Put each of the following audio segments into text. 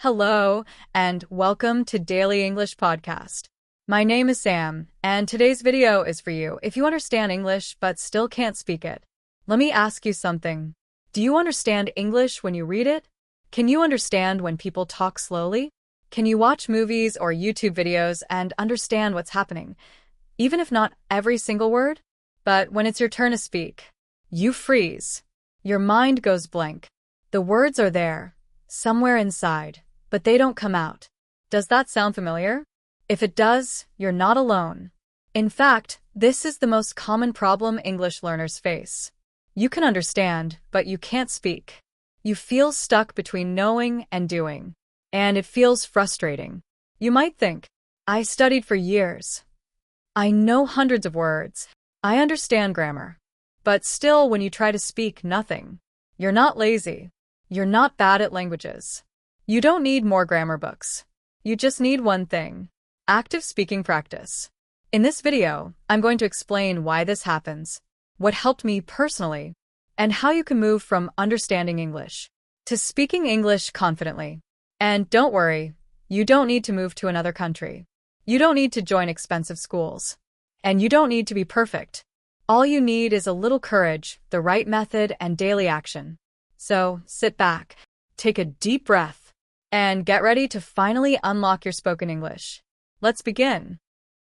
Hello, and welcome to Daily English Podcast. My name is Sam, and today's video is for you if you understand English but still can't speak it. Let me ask you something. Do you understand English when you read it? Can you understand when people talk slowly? Can you watch movies or YouTube videos and understand what's happening, even if not every single word? But when it's your turn to speak, you freeze. Your mind goes blank. The words are there, somewhere inside, but they don't come out. Does that sound familiar? If it does, you're not alone. In fact, this is the most common problem English learners face. You can understand, but you can't speak. You feel stuck between knowing and doing, and it feels frustrating. You might think, I studied for years. I know hundreds of words. I understand grammar. But still, when you try to speak, nothing. You're not lazy. You're not bad at languages. You don't need more grammar books. You just need one thing: active speaking practice. In this video, I'm going to explain why this happens, what helped me personally, and how you can move from understanding English to speaking English confidently. And don't worry, you don't need to move to another country. You don't need to join expensive schools. And you don't need to be perfect. All you need is a little courage, the right method, and daily action. So sit back, take a deep breath, and get ready to finally unlock your spoken English. Let's begin.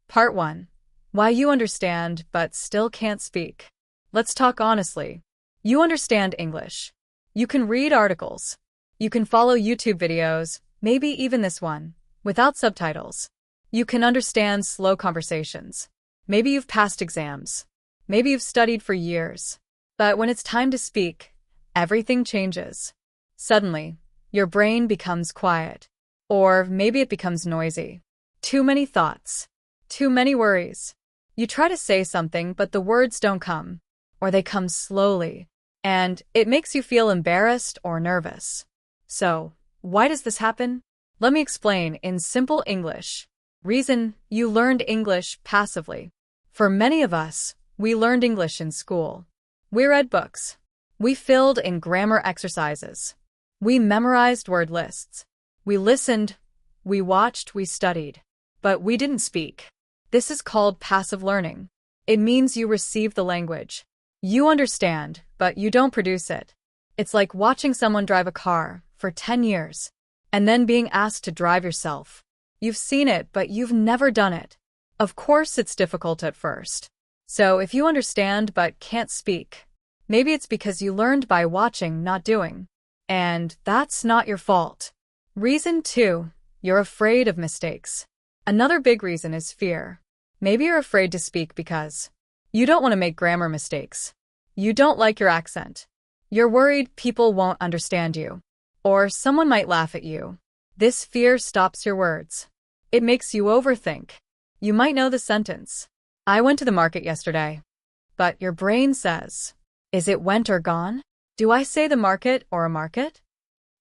Part 1. Why you understand but still can't speak. Let's talk honestly. You understand English. You can read articles. You can follow YouTube videos, maybe even this one, without subtitles. You can understand slow conversations. Maybe you've passed exams. Maybe you've studied for years. But when it's time to speak, everything changes. Suddenly, your brain becomes quiet. Or maybe it becomes noisy. Too many thoughts. Too many worries. You try to say something, but the words don't come. Or they come slowly. And it makes you feel embarrassed or nervous. So, why does this happen? Let me explain in simple English. Reason: you learned English passively. For many of us, we learned English in school. We read books. We filled in grammar exercises. We memorized word lists. We listened. We watched. We studied. But we didn't speak. This is called passive learning. It means you receive the language. You understand, but you don't produce it. It's like watching someone drive a car for 10 years and then being asked to drive yourself. You've seen it, but you've never done it. Of course, it's difficult at first. So if you understand but can't speak, maybe it's because you learned by watching, not doing. And that's not your fault. Reason 2. You're afraid of mistakes. Another big reason is fear. Maybe you're afraid to speak because you don't want to make grammar mistakes. You don't like your accent. You're worried people won't understand you. Or someone might laugh at you. This fear stops your words. It makes you overthink. You might know the sentence, I went to the market yesterday. But your brain says, is it went or gone? Do I say the market or a market?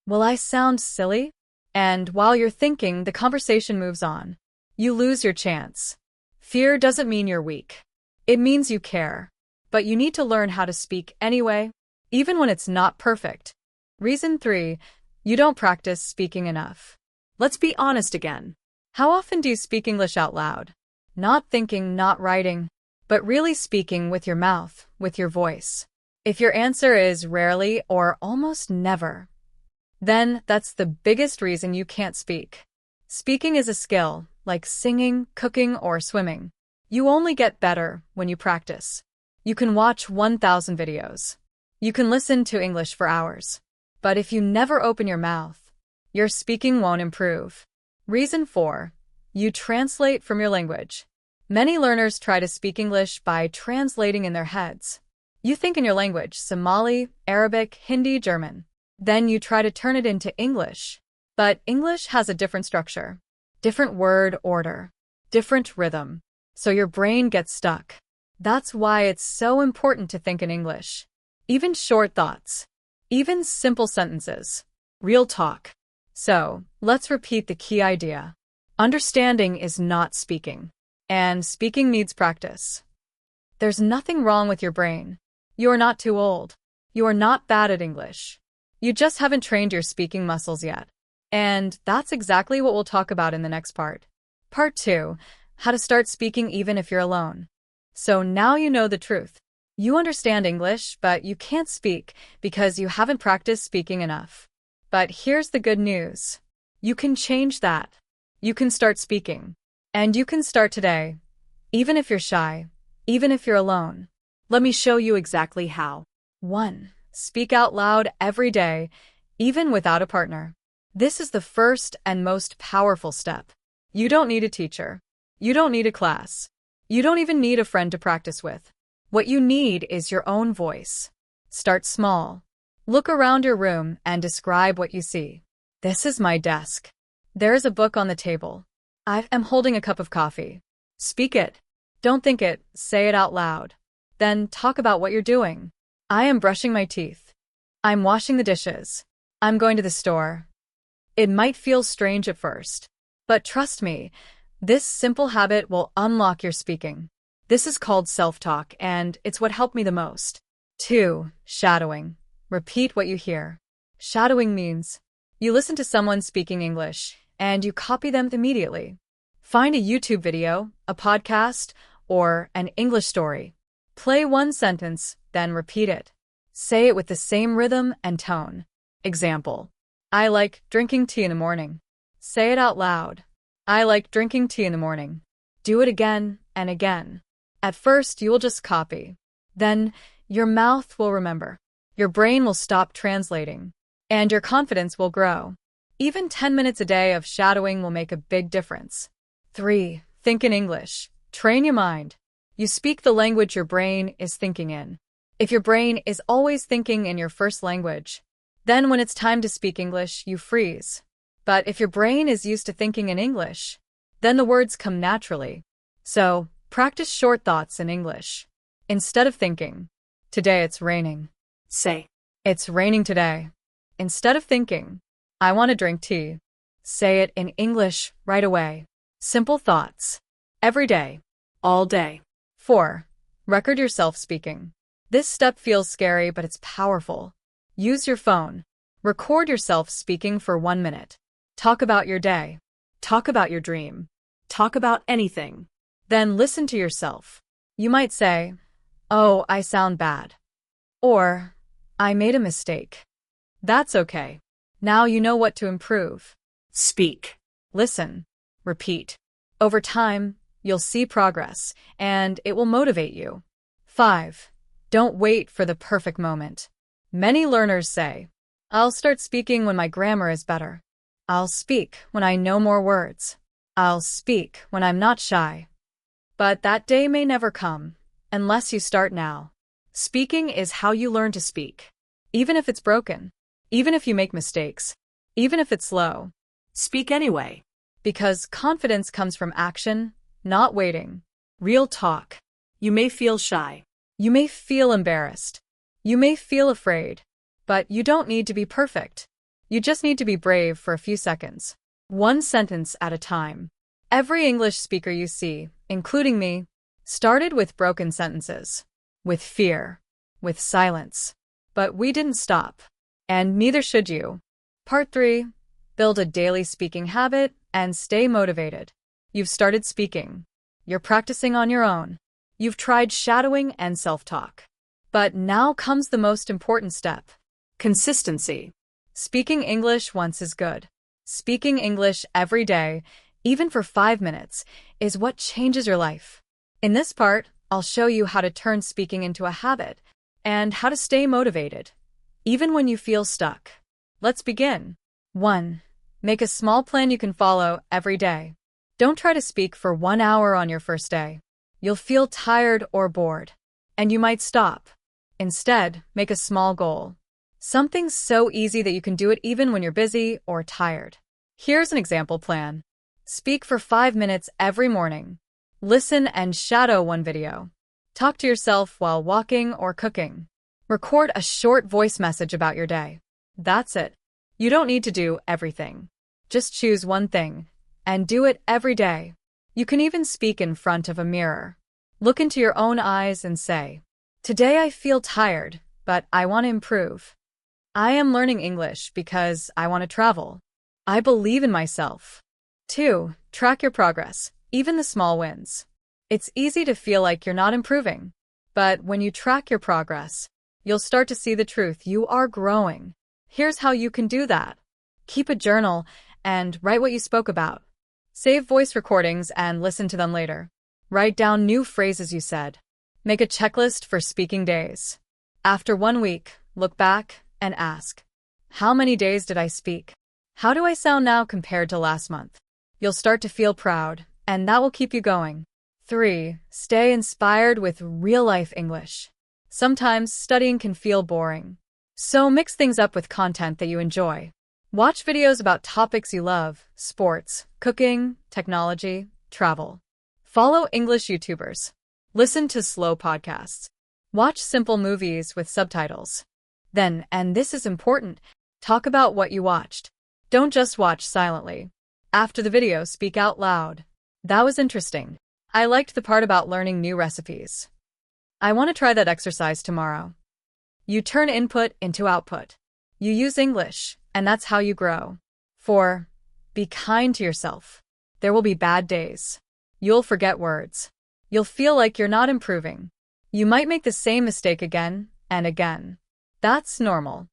Will I sound silly? And while you're thinking, the conversation moves on. You lose your chance. Fear doesn't mean you're weak. It means you care. But you need to learn how to speak anyway, even when it's not perfect. Reason 3. You don't practice speaking enough. Let's be honest again. How often do you speak English out loud? Not thinking, not writing, but really speaking with your mouth, with your voice. If your answer is rarely or almost never, then that's the biggest reason you can't speak. Speaking is a skill, like singing, cooking, or swimming. You only get better when you practice. You can watch 1,000 videos. You can listen to English for hours. But if you never open your mouth, your speaking won't improve. Reason 4. You translate from your language. Many learners try to speak English by translating in their heads. You think in your language, Somali, Arabic, Hindi, German. Then you try to turn it into English. But English has a different structure, different word order, different rhythm. So your brain gets stuck. That's why it's so important to think in English. Even short thoughts. Even simple sentences. Real talk. So, let's repeat the key idea. Understanding is not speaking. And speaking needs practice. There's nothing wrong with your brain. You are not too old. You are not bad at English. You just haven't trained your speaking muscles yet. And that's exactly what we'll talk about in the next part. Part 2, how to start speaking even if you're alone. So now you know the truth. You understand English, but you can't speak because you haven't practiced speaking enough. But here's the good news. You can change that. You can start speaking. And you can start today, even if you're shy, even if you're alone. Let me show you exactly how. 1. Speak out loud every day, even without a partner. This is the first and most powerful step. You don't need a teacher. You don't need a class. You don't even need a friend to practice with. What you need is your own voice. Start small. Look around your room and describe what you see. This is my desk. There is a book on the table. I am holding a cup of coffee. Speak it. Don't think it, say it out loud. Then talk about what you're doing. I am brushing my teeth. I'm washing the dishes. I'm going to the store. It might feel strange at first, but trust me, this simple habit will unlock your speaking. This is called self-talk, and it's what helped me the most. 2. Shadowing. Repeat what you hear. Shadowing means you listen to someone speaking English, and you copy them immediately. Find a YouTube video, a podcast, or an English story. Play one sentence, then repeat it. Say it with the same rhythm and tone. Example. I like drinking tea in the morning. Say it out loud. I like drinking tea in the morning. Do it again and again. At first, you will just copy. Then, your mouth will remember. Your brain will stop translating. And your confidence will grow. Even 10 minutes a day of shadowing will make a big difference. 3. Think in English. Train your mind. You speak the language your brain is thinking in. If your brain is always thinking in your first language, then when it's time to speak English, you freeze. But if your brain is used to thinking in English, then the words come naturally. So, practice short thoughts in English. Instead of thinking, today it's raining, say, it's raining today. Instead of thinking, I want to drink tea, say it in English right away. Simple thoughts. Every day. All day. 4. Record yourself speaking. This step feels scary, but it's powerful. Use your phone. Record yourself speaking for 1 minute. Talk about your day. Talk about your dream. Talk about anything. Then listen to yourself. You might say, oh, I sound bad. Or, I made a mistake. That's okay. Now you know what to improve. Speak. Listen. Repeat. Over time, you'll see progress, and it will motivate you. 5. Don't wait for the perfect moment. Many learners say, I'll start speaking when my grammar is better. I'll speak when I know more words. I'll speak when I'm not shy. But that day may never come, unless you start now. Speaking is how you learn to speak. Even if it's broken. Even if you make mistakes. Even if it's slow. Speak anyway. Because confidence comes from action, not waiting. Real talk. You may feel shy. You may feel embarrassed. You may feel afraid. But you don't need to be perfect. You just need to be brave for a few seconds. 1 sentence at a time. Every English speaker you see, including me, started with broken sentences. With fear. With silence. But we didn't stop. And neither should you. Part 3. Build a daily speaking habit and stay motivated. You've started speaking. You're practicing on your own. You've tried shadowing and self-talk. But now comes the most important step. Consistency. Speaking English once is good. Speaking English every day, even for 5 minutes, is what changes your life. In this part, I'll show you how to turn speaking into a habit and how to stay motivated, even when you feel stuck. Let's begin. 1. Make a small plan you can follow every day. Don't try to speak for 1 hour on your first day. You'll feel tired or bored, and you might stop. Instead, make a small goal. Something so easy that you can do it even when you're busy or tired. Here's an example plan. Speak for 5 minutes every morning. Listen and shadow one video. Talk to yourself while walking or cooking. Record a short voice message about your day. That's it. You don't need to do everything. Just choose one thing and do it every day. You can even speak in front of a mirror. Look into your own eyes and say, today I feel tired, but I want to improve. I am learning English because I want to travel. I believe in myself. 2. Track your progress, even the small wins. It's easy to feel like you're not improving, but when you track your progress, you'll start to see the truth. You are growing. Here's how you can do that. Keep a journal and write what you spoke about. Save voice recordings and listen to them later. Write down new phrases you said. Make a checklist for speaking days. After 1 week, look back and ask, how many days did I speak? How do I sound now compared to last month? You'll start to feel proud, and that will keep you going. 3. Stay inspired with real-life English. Sometimes studying can feel boring, so mix things up with content that you enjoy. Watch videos about topics you love: sports, cooking, technology, travel. Follow English YouTubers. Listen to slow podcasts. Watch simple movies with subtitles. Then, and this is important, talk about what you watched. Don't just watch silently. After the video, speak out loud. That was interesting. I liked the part about learning new recipes. I want to try that exercise tomorrow. You turn input into output. You use English, and that's how you grow. 4. Be kind to yourself. There will be bad days. You'll forget words. You'll feel like you're not improving. You might make the same mistake again and again. That's normal.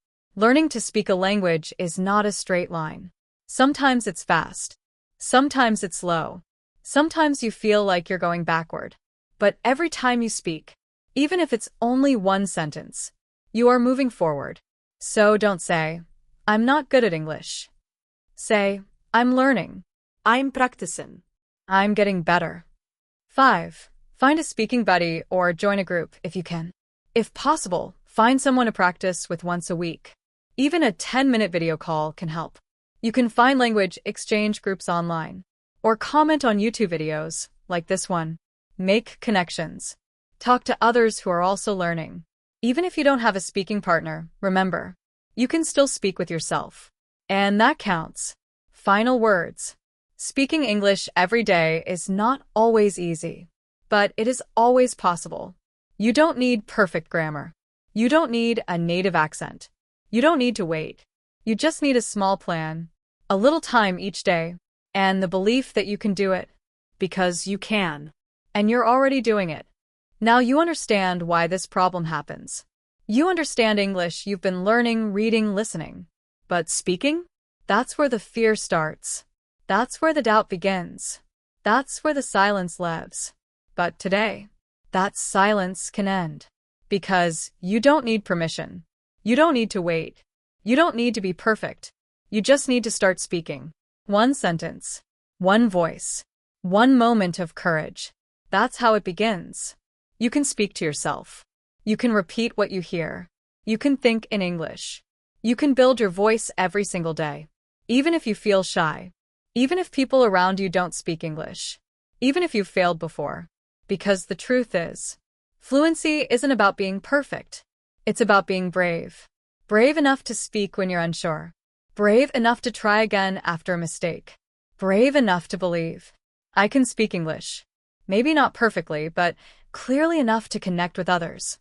Learning to speak a language is not a straight line. Sometimes it's fast. Sometimes it's slow. Sometimes you feel like you're going backward. But every time you speak, even if it's only one sentence, you are moving forward. So don't say, I'm not good at English. Say, I'm learning. I'm practicing. I'm getting better. 5. Find a speaking buddy or join a group if you can. If possible, find someone to practice with once a week. Even a 10-minute video call can help. You can find language exchange groups online, or comment on YouTube videos, like this one. Make connections. Talk to others who are also learning. Even if you don't have a speaking partner, remember, you can still speak with yourself. And that counts. Final words. Speaking English every day is not always easy, but it is always possible. You don't need perfect grammar. You don't need a native accent. You don't need to wait. You just need a small plan, a little time each day, and the belief that you can do it. Because you can. And you're already doing it. Now you understand why this problem happens. You understand English you've been learning, reading, listening. But speaking? That's where the fear starts. That's where the doubt begins. That's where the silence lives. But today, that silence can end. Because you don't need permission. You don't need to wait. You don't need to be perfect. You just need to start speaking. One sentence. One voice. One moment of courage. That's how it begins. You can speak to yourself. You can repeat what you hear. You can think in English. You can build your voice every single day. Even if you feel shy. Even if people around you don't speak English. Even if you've failed before. Because the truth is, fluency isn't about being perfect. It's about being brave. Brave enough to speak when you're unsure. Brave enough to try again after a mistake. Brave enough to believe. I can speak English. Maybe not perfectly, but clearly enough to connect with others.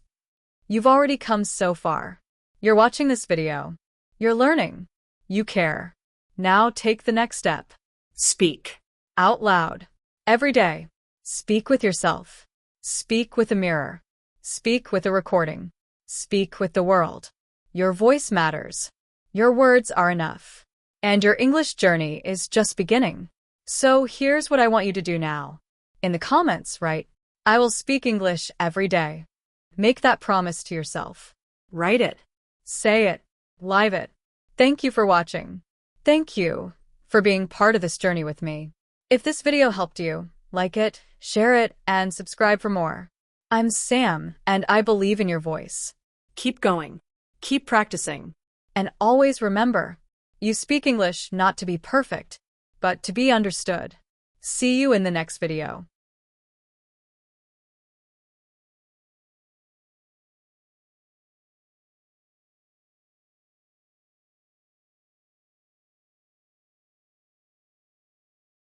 You've already come so far. You're watching this video. You're learning. You care. Now take the next step. Speak. Out loud. Every day. Speak with yourself. Speak with a mirror. Speak with a recording. Speak with the world. Your voice matters. Your words are enough. And your English journey is just beginning. So here's what I want you to do now. In the comments, write, I will speak English every day. Make that promise to yourself. Write it. Say it. Live it. Thank you for watching. Thank you for being part of this journey with me. If this video helped you, like it, share it, and subscribe for more. I'm Sam, and I believe in your voice. Keep going. Keep practicing. And always remember, you speak English not to be perfect, but to be understood. See you in the next video.